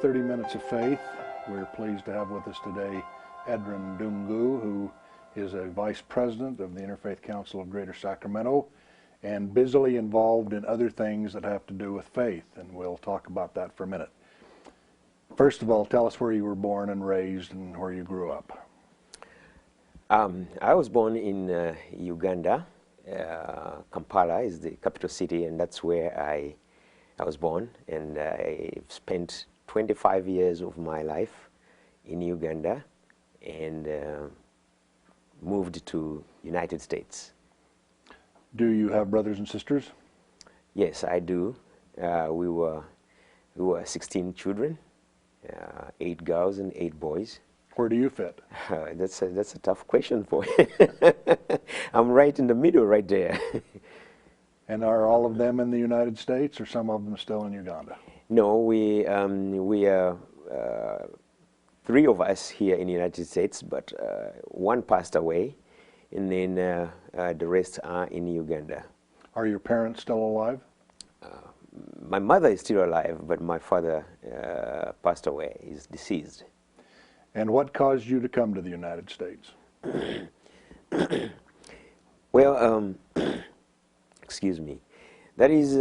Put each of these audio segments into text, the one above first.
30 Minutes of Faith. We're pleased to have with us today Edrine Ddungu, who is a Vice President of the Interfaith Council of Greater Sacramento and busily involved in other things that have to do with faith, and we'll talk about that for a minute. First of all, tell us where you were born and raised and where you grew up. I was born in Uganda. Kampala is the capital city, and that's where I was born, and I spent 25 years of my life in Uganda and moved to United States. Do you have brothers and sisters? Yes, I do. We were 16 children, 8 girls and 8 boys. Where do you fit? That's a tough question for you. I'm right in the middle, right there. And are all of them in the United States, or some of them still in Uganda? No, we are 3 of us here in the United States, but 1 passed away, and then the rest are in Uganda. Are your parents still alive? My mother is still alive, but my father passed away. He's deceased. And what caused you to come to the United States? Well, excuse me. That is,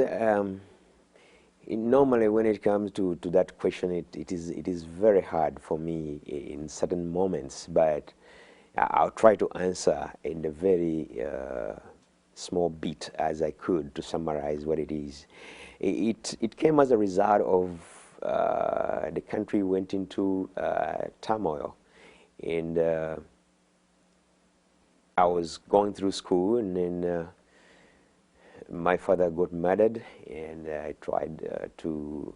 normally when it comes to that question, it is very hard for me in certain moments, but I'll try to answer in a very small bit as I could to summarize what it is. It came as a result of the country went into turmoil, and I was going through school, and then my father got murdered, and I tried to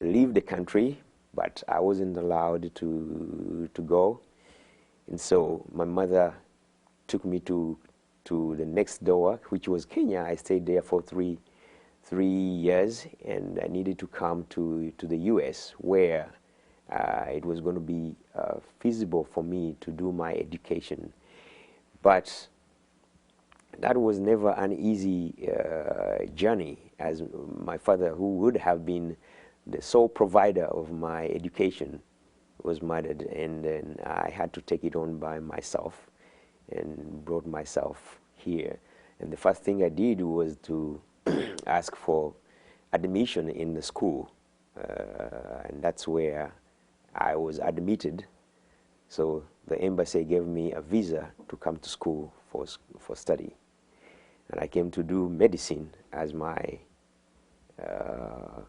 leave the country, but I wasn't allowed to go, and so my mother took me to the next door, which was Kenya. I stayed there for three years, and I needed to come to the U.S., where it was going to be feasible for me to do my education. But that was never an easy journey, as my father, who would have been the sole provider of my education, was murdered, and then I had to take it on by myself and brought myself here. And the first thing I did was to ask for admission in the school, and that's where I was admitted. So the embassy gave me a visa to come to school for study, and I came to do medicine as my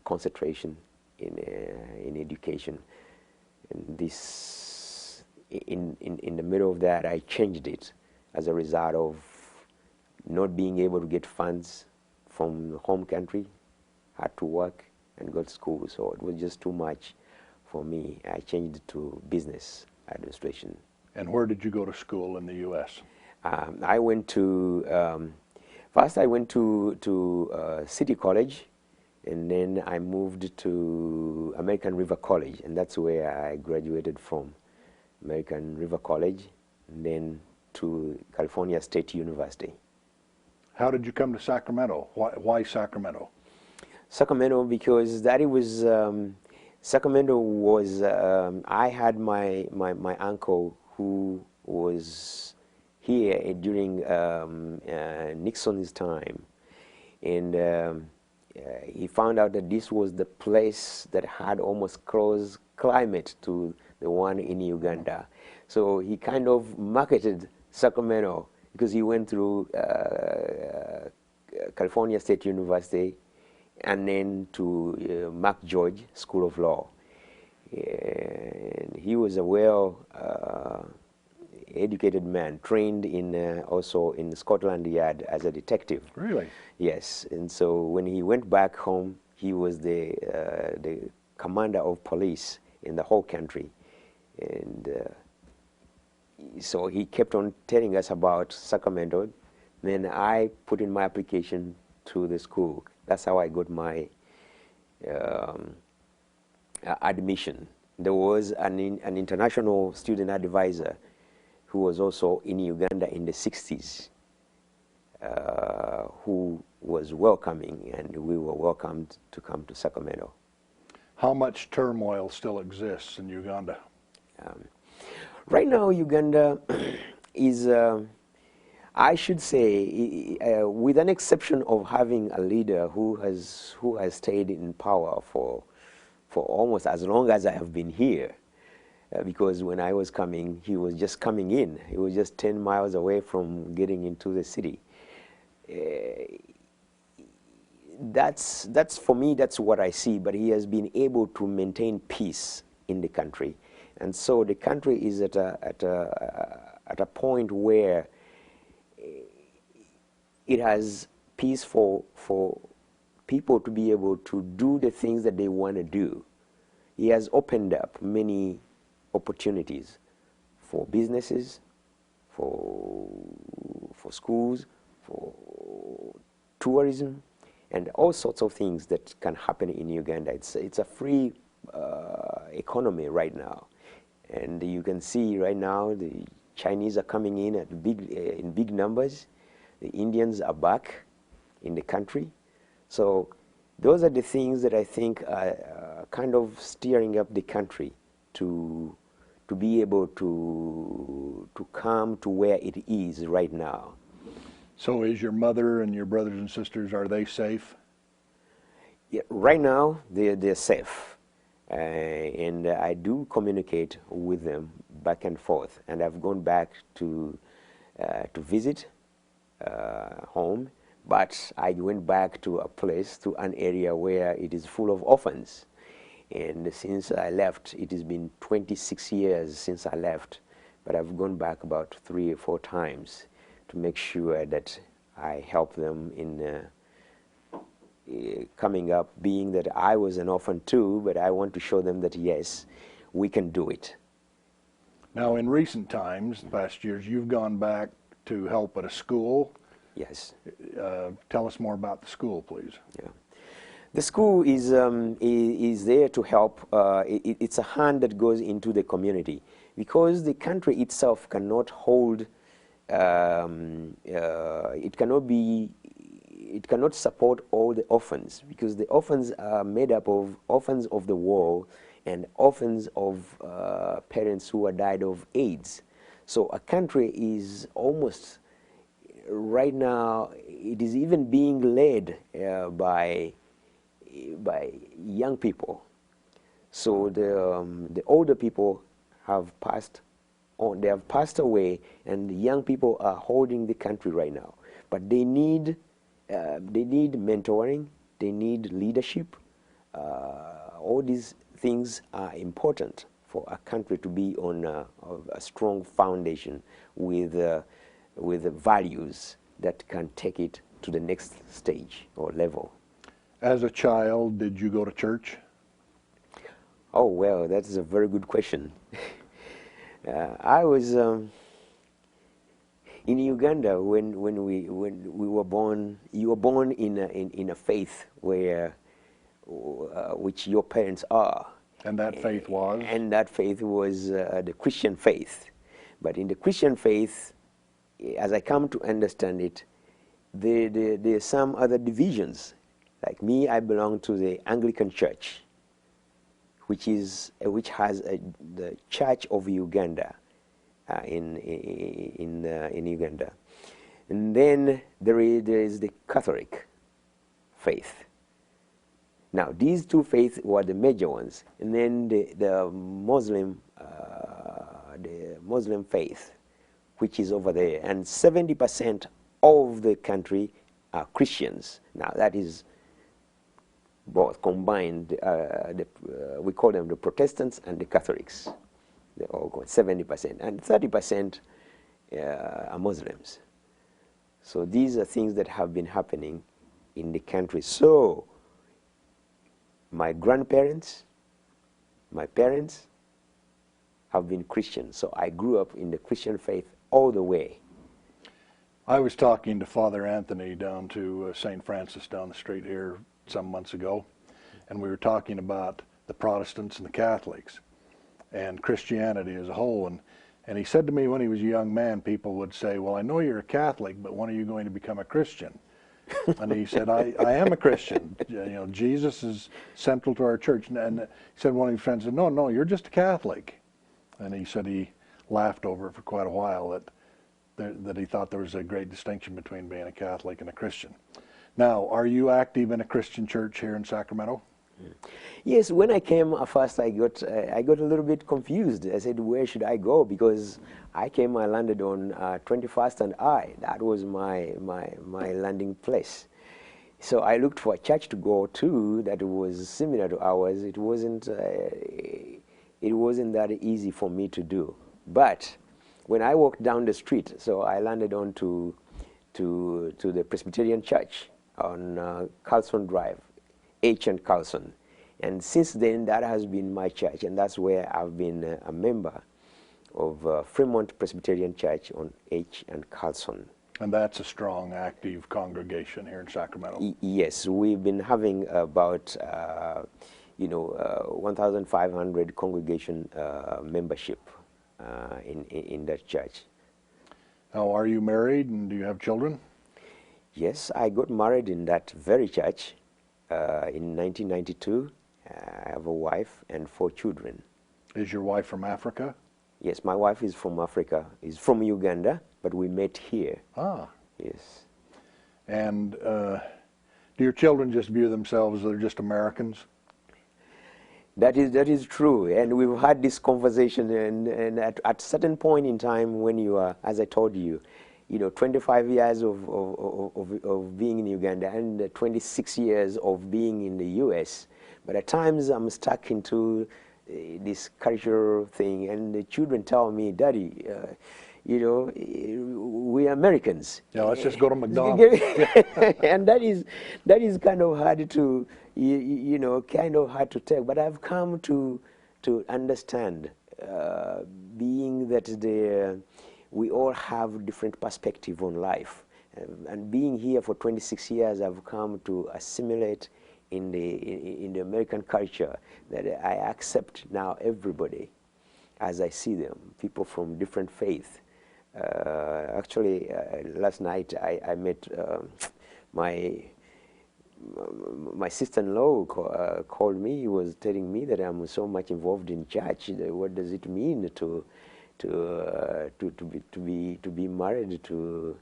concentration in education. And this, in the middle of that, I changed it as a result of not being able to get funds from the home country. Had to work and go to school, so it was just too much for me. I changed it to business administration. And where did you go to school in the U.S.? I went to, first I went to City College, and then I moved to American River College, and that's where I graduated from, American River College, and then to California State University. How did you come to Sacramento? Why Sacramento? Sacramento, because that it was, Sacramento was, I had my uncle who was here during Nixon's time, and he found out that this was the place that had almost close climate to the one in Uganda. So he kind of marketed Sacramento, because he went through California State University and then to Mark George School of Law. And he was a well-educated man, trained in also in Scotland Yard as a detective. Really? Yes. And so when he went back home, he was the commander of police in the whole country. And so he kept on telling us about Sacramento. Then I put in my application to the school. That's how I got my admission. There was an international student advisor who was also in Uganda in the 60s, who was welcoming, and we were welcomed to come to Sacramento. How much turmoil still exists in Uganda? Right now, Uganda is, I should say, with an exception of having a leader who has stayed in power for almost as long as I have been here. Because when I was coming, he was just coming in. He was just 10 miles away from getting into the city. That's for me, that's what I see. But he has been able to maintain peace in the country. And so the country is at a point where it has peace for people to be able to do the things that they want to do. He has opened up many opportunities for businesses, for schools, for tourism, and all sorts of things that can happen in Uganda. It's a free economy right now, and you can see right now the Chinese are coming in in big numbers. The Indians are back in the country. So those are the things that I think are kind of steering up the country to be able to come to where it is right now. So is your mother and your brothers and sisters, are they safe? Yeah, right now they're safe, and I do communicate with them back and forth, and I've gone back to visit home, but I went back to an area where it is full of orphans. And since I left, it has been 26 years since I left, but I've gone back about 3 or 4 times to make sure that I help them in coming up, being that I was an orphan too, but I want to show them that yes, we can do it. Now, in recent times, past years, you've gone back to help at a school. Yes. Tell us more about the school, please. Yeah. The school is there to help. It's a hand that goes into the community, because the country itself cannot hold. It cannot support all the orphans, because the orphans are made up of orphans of the war and orphans of parents who have died of AIDS. So a country is almost right now. It is even being led by young people. So the older people have passed on, they have passed away, and the young people are holding the country right now. But they need mentoring, they need leadership. All these things are important for a country to be on a strong foundation with values that can take it to the next stage or level. As a child, did you go to church? Oh, well, that is a very good question. I was in Uganda when we were born. You were born in a faith where which your parents are. And that faith was? And that faith was the Christian faith. But in the Christian faith, as I come to understand it, there are some other divisions. Like me, I belong to the Anglican Church, which has the Church of Uganda in Uganda, and then there is the Catholic faith. Now these two faiths were the major ones, and then the Muslim faith, which is over there, and 70% of the country are Christians. Now that is both combined. We call them the Protestants and the Catholics. They all go 70%, and 30% are Muslims. So these are things that have been happening in the country. So my grandparents, my parents have been Christian. So I grew up in the Christian faith all the way. I was talking to Father Anthony down to St. Francis down the street here some months ago, and we were talking about the Protestants and the Catholics and Christianity as a whole, and he said to me, when he was a young man, people would say, well, I know you're a Catholic, but when are you going to become a Christian? And he said, I am a Christian. You know, Jesus is central to our church. And he said, one of his friends said, no, no, you're just a Catholic. And he said he laughed over it for quite a while, that he thought there was a great distinction between being a Catholic and a Christian. Now, are you active in a Christian church here in Sacramento? Yes, when I came first, I got a little bit confused. I said, where should I go? Because I landed on 21st and I. That was my landing place. So I looked for a church to go to that was similar to ours. It wasn't that easy for me to do. But when I walked down the street, so I landed on to the Presbyterian Church on Carlson Drive, H and Carlson. And since then, that has been my church, and that's where I've been a member of Fremont Presbyterian Church on H and Carlson. And that's a strong, active congregation here in Sacramento. Yes, we've been having about 1,500 congregation membership in that church. Now, are you married and do you have children? Yes, I got married in that very church in 1992. I have a wife and 4 children. Is your wife from Africa? Yes, my wife is from Africa. Is from Uganda, but we met here. Ah. Yes. And do your children just view themselves as they're just Americans? That is true, and we've had this conversation, and at a certain point in time when you are, as I told you, 25 years of being in Uganda and 26 years of being in the U.S., but at times I'm stuck into this cultural thing, and the children tell me, Daddy, we are Americans. Yeah, let's just go to McDonald's. And that is kind of hard to, kind of hard to take. But I've come to understand, being that we all have different perspective on life, and being here for 26 years, I've come to assimilate in the American culture, that I accept now everybody as I see them, people from different faiths. Actually, last night I met my sister-in-law called me. He was telling me that I'm so much involved in church. What does it mean to be married to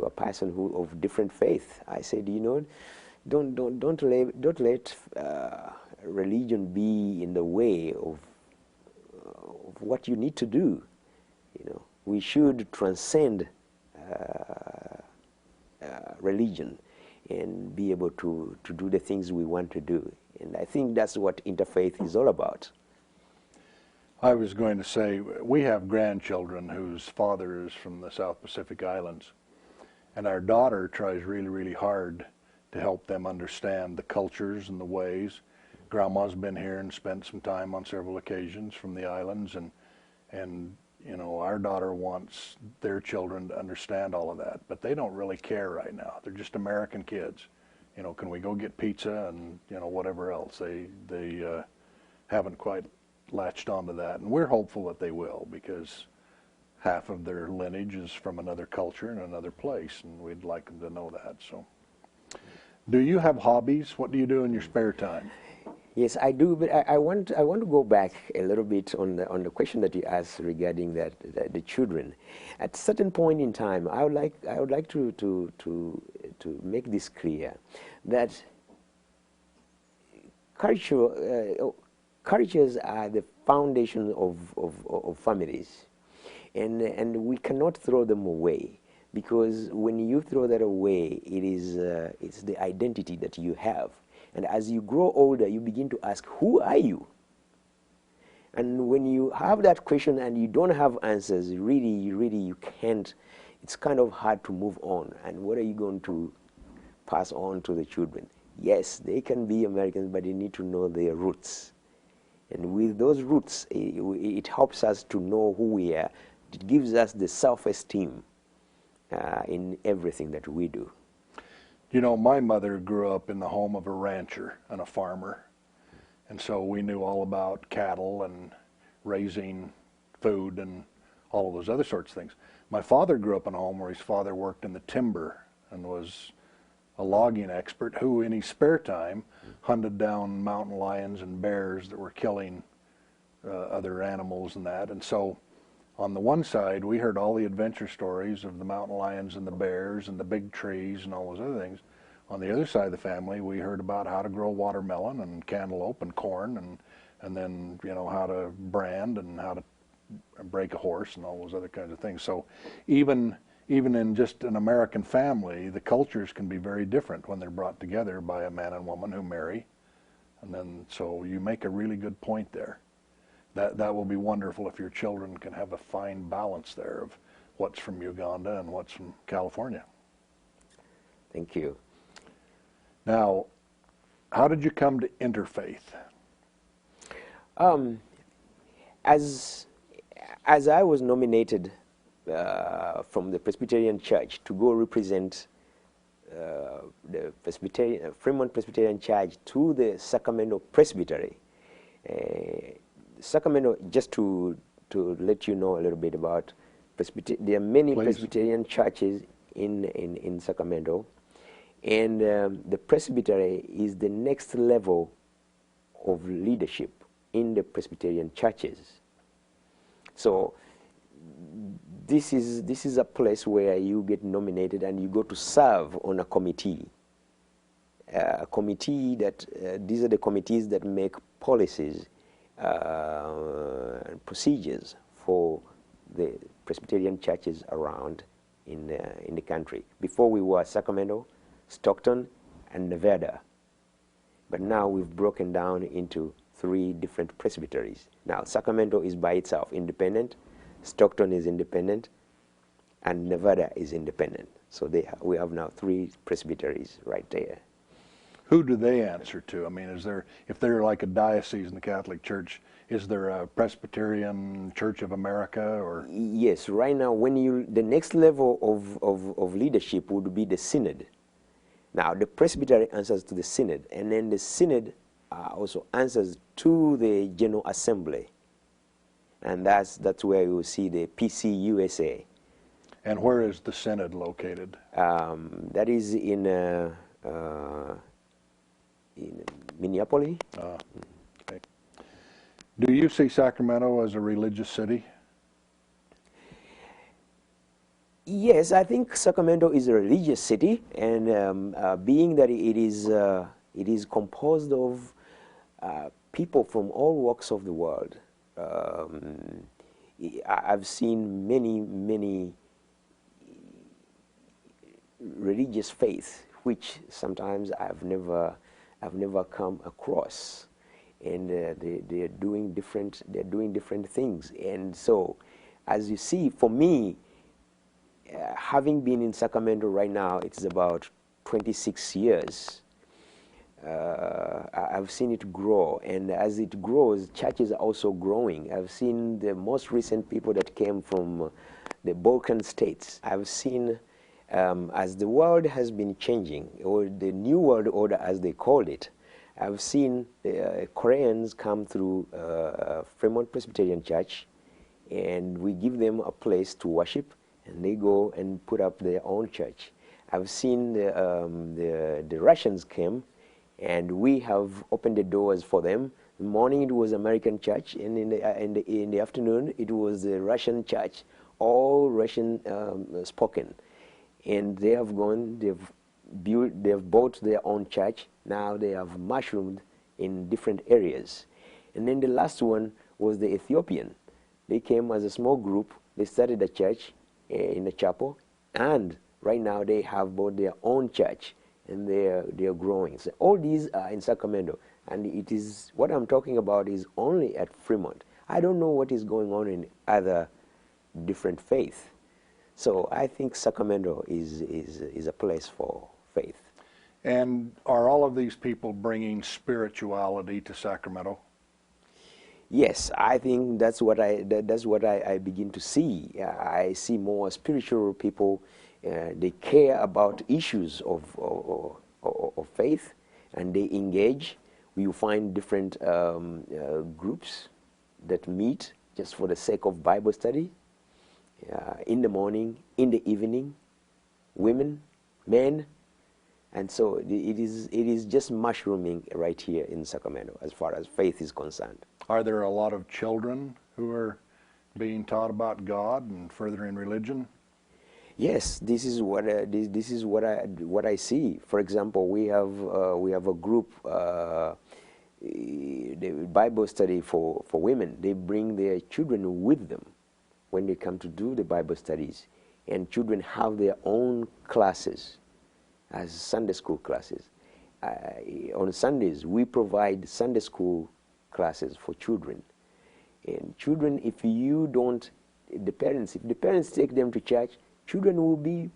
a person who of different faith? I said, don't let religion be in the way of what you need to do. We should transcend religion and be able to do the things we want to do. And I think that's what Interfaith is all about. I was going to say, we have grandchildren whose father is from the South Pacific Islands, and our daughter tries really, really hard to help them understand the cultures and the ways. Grandma's been here and spent some time on several occasions from the islands, and our daughter wants their children to understand all of that, but they don't really care right now. They're just American kids. Can we go get pizza and whatever else? They haven't quite latched onto that, and we're hopeful that they will, because half of their lineage is from another culture and another place, and we'd like them to know that. So, do you have hobbies? What do you do in your spare time? Yes, I do, but I want to go back a little bit on the question that you asked regarding the children. At a certain point in time, I would like to make this clear, that cultures are the foundation of families, and we cannot throw them away, because when you throw that away, it's the identity that you have. And as you grow older, you begin to ask, who are you? And when you have that question and you don't have answers, really you can't, it's kind of hard to move on. And what are you going to pass on to the children? Yes, they can be Americans, but they need to know their roots. And with those roots, it helps us to know who we are. It gives us the self-esteem in everything that we do. My mother grew up in the home of a rancher and a farmer, and so we knew all about cattle and raising food and all of those other sorts of things. My father grew up in a home where his father worked in the timber and was a logging expert who, in his spare time, hunted down mountain lions and bears that were killing other animals and that. And so on the one side, we heard all the adventure stories of the mountain lions and the bears and the big trees and all those other things. On the other side of the family, we heard about how to grow watermelon and cantaloupe and corn, and then, you know, how to brand and how to break a horse and all those other kinds of things. So even in just an American family, the cultures can be very different when they're brought together by a man and woman who marry. And then, so you make a really good point there. That will be wonderful if your children can have a fine balance there of what's from Uganda and what's from California. Thank you. Now, how did you come to Interfaith? As I was nominated from the Presbyterian Church to go represent the Fremont Presbyterian Church to the Sacramento Presbytery. Sacramento, just to let you know a little bit about there are many Please. Presbyterian churches in Sacramento, and the Presbytery is the next level of leadership in the Presbyterian churches. So this is a place where you get nominated and you go to serve on a committee. A committee that these are the committees that make policies and procedures for the Presbyterian churches around in the country. Before we were Sacramento, Stockton, and Nevada, but now we've broken down into 3 different presbyteries. Now Sacramento is by itself independent, Stockton is independent, and Nevada is independent. So we have now 3 presbyteries right there. Who do they answer to? I mean, is there, if they're like a diocese in the Catholic Church, is there a Presbyterian Church of America or? Yes, right now the next level of leadership would be the synod. Now the presbytery answers to the synod, and then the synod also answers to the General Assembly. And that's where you will see the PCUSA. And where is the synod located? That is in Minneapolis. Okay. Do you see Sacramento as a religious city? Yes, I think Sacramento is a religious city, and being that it is composed of people from all walks of the world. I've seen many religious faiths which sometimes I've never come across, and they're doing different things. And so, as you see, for me, having been in Sacramento right now, it's about 26 years. I've seen it grow, and as it grows, churches are also growing. I've seen the most recent people that came from the Balkan states. I've seen, as the world has been changing, or the New World Order as they called it, I've seen Koreans come through Fremont Presbyterian Church, and we give them a place to worship, and they go and put up their own church. I've seen the Russians came, and we have opened the doors for them. In the morning it was American church, and in the afternoon it was the Russian church, all Russian spoken. And they have gone, they've bought their own church. Now they have mushroomed in different areas. And then the last one was the Ethiopian. They came as a small group, they started a church in a chapel, and right now they have bought their own church, and they're growing. So all these are in Sacramento, and it is what I'm talking about is only at Fremont. I don't know what is going on in other different faiths. So I think Sacramento is a place for faith. And are all of these people bringing spirituality to Sacramento? Yes, I think that's what I begin to see. I see more spiritual people. They care about issues of faith, and they engage. You find different groups that meet just for the sake of Bible study, in the morning, in the evening, women, men. And so it is just mushrooming right here in Sacramento as far as faith is concerned. Are there a lot of children who are being taught about God and furthering religion? Yes, this is what what I see. For example, we have a group, the Bible study for women. They bring their children with them when they come to do the Bible studies, and children have their own classes as Sunday school classes. On Sundays, we provide Sunday school classes for children. And children, if the parents take them to church, children will be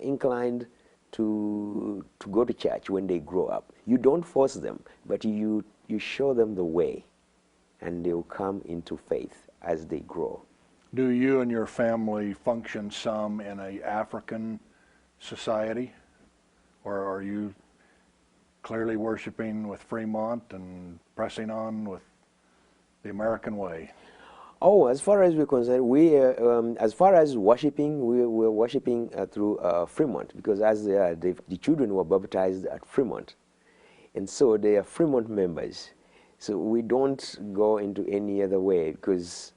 inclined to go to church when they grow up. You don't force them, but you show them the way, and they will come into faith as they grow. Do you and your family function some in an African society, or are you clearly worshiping with Fremont and pressing on with the American way? Oh, as far as we're concerned, as far as worshiping, we're worshiping through Fremont, because as the children were baptized at Fremont, and so they are Fremont members. So we don't go into any other way, because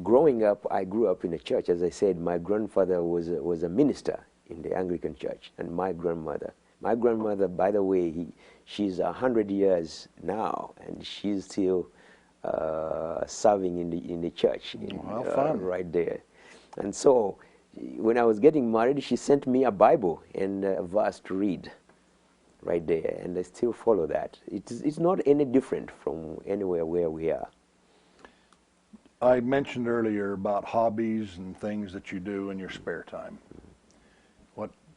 growing up, I grew up in a church. As I said, my grandfather was a minister in the Anglican church, and my grandmother, by the way, she's 100 years now, and she's still serving in the church right there. And so when I was getting married, she sent me a Bible and a verse to read right there, and I still follow that. It's not any different from anywhere where we are. I mentioned earlier about hobbies and things that you do in your spare time.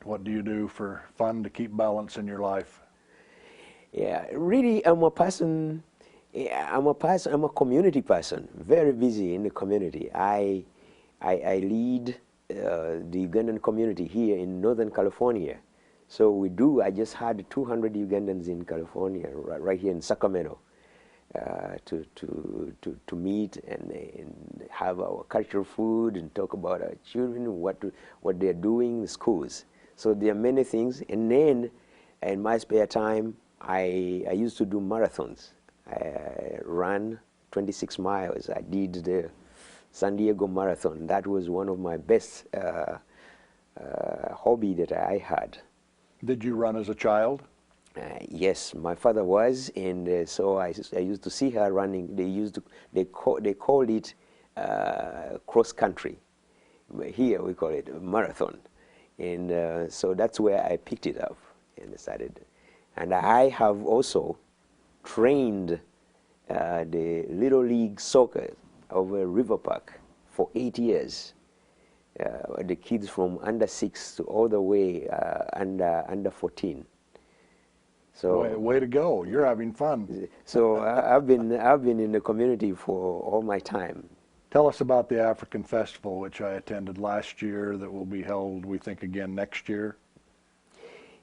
What do you do for fun to keep balance in your life? Yeah, really, I'm a community person, very busy in the community. I lead the Ugandan community here in Northern California. So I just had 200 Ugandans in California, right here in Sacramento, to meet and have our cultural food and talk about our children, what they're doing in the schools. So there are many things. And then in my spare time, I used to do marathons. I ran 26 miles. I did the San Diego Marathon. That was one of my best hobby that I had. Did you run as a child? Yes, my father was, and so I used to see her running. They called it cross country. Here we call it marathon, and so that's where I picked it up and started. And I have also trained the Little League Soccer over River Park for 8 years. The kids from under 6 to all the way under 14. So way to go! You're having fun. So I've been in the community for all my time. Tell us about the African Festival, which I attended last year, that will be held, we think, again next year.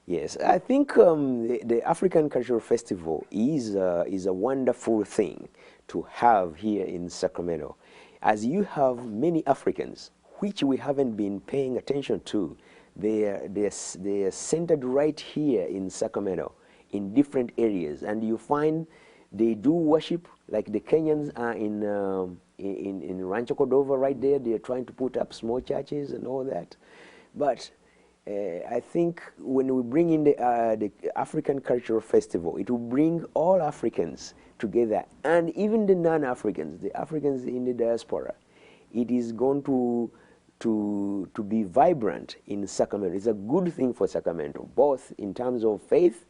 Yes, I think the African Cultural Festival is a wonderful thing to have here in Sacramento, as you have many Africans which we haven't been paying attention to. They're centered right here in Sacramento, in different areas, and you find they do worship, like the Kenyans are in Rancho Cordova right there. They're trying to put up small churches and all that, but I think when we bring in the African Cultural Festival, it will bring all Africans together, and even the non-Africans, the Africans in the diaspora. It is going to be vibrant in Sacramento. It's a good thing for Sacramento, both in terms of faith,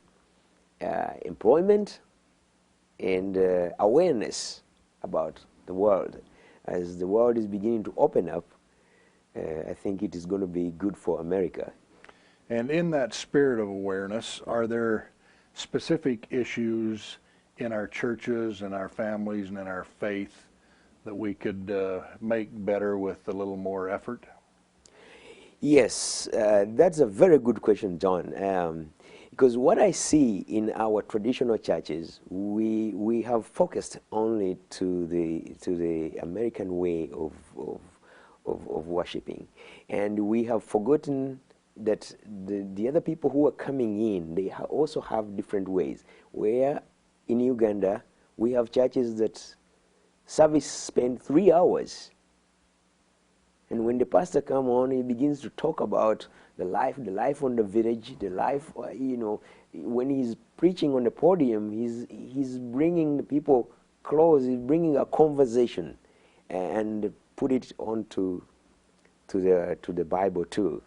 employment, and awareness about the world. As the world is beginning to open up, I think it is going to be good for America. And in that spirit of awareness, are there specific issues in our churches and our families and in our faith that we could make better with a little more effort? Yes, that's a very good question, John. Because what I see in our traditional churches, we have focused only to the American way of worshiping. And we have forgotten that the other people who are coming in, they also have different ways. Where in Uganda, we have churches that service spend 3 hours. And when the pastor comes on, he begins to talk about the life on the village, the life, when he's preaching on the podium, he's bringing the people close, he's bringing a conversation and put it onto the Bible too.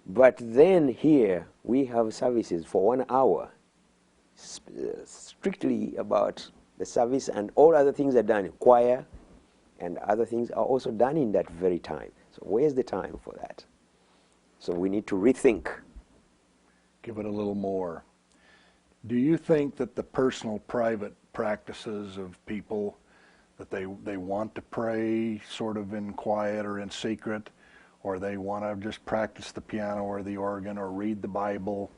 But then here we have services for 1 hour, strictly about the service, and all other things are done. Choir and other things are also done in that very time. So where's the time for that? So we need to rethink. Give it a little more. Do you think that the personal, private practices of people, that they want to pray sort of in quiet or in secret, or they want to just practice the piano or the organ or read the Bible,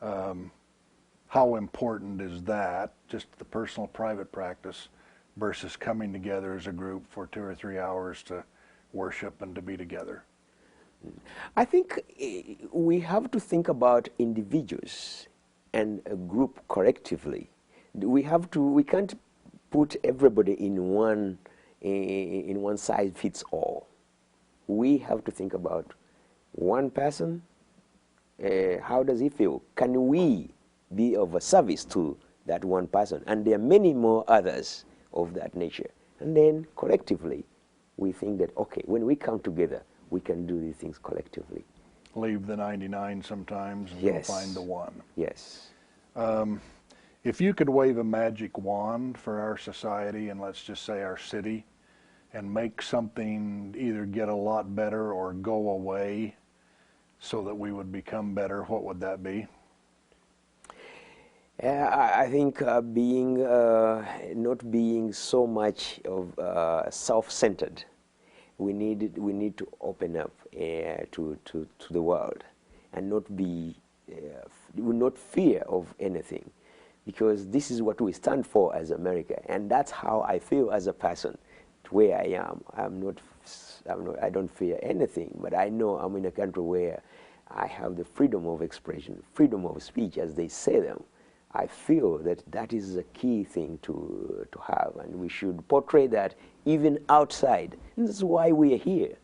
how important is that, just the personal, private practice, versus coming together as a group for 2 or 3 hours to worship and to be together? I think we have to think about individuals and a group collectively. We can't put everybody in one size fits all. We have to think about one person. How does he feel? Can we be of a service to that one person? And there are many more others of that nature. And then collectively, we think that, okay, when we come together, we can do these things collectively. Leave the 99 sometimes and Yes. go find the one. Yes. If you could wave a magic wand for our society, and let's just say our city, and make something either get a lot better or go away so that we would become better, what would that be? I think not being so much of self-centered. We need to open up to the world, and not fear of anything, because this is what we stand for as America, and that's how I feel as a person. Where I am, I don't fear anything, but I know I'm in a country where I have the freedom of expression, freedom of speech, as they say them. I feel that that is a key thing to have, and we should portray that even outside. And that's why we are here.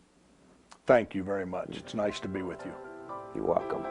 Thank you very much. It's nice to be with you. You're welcome.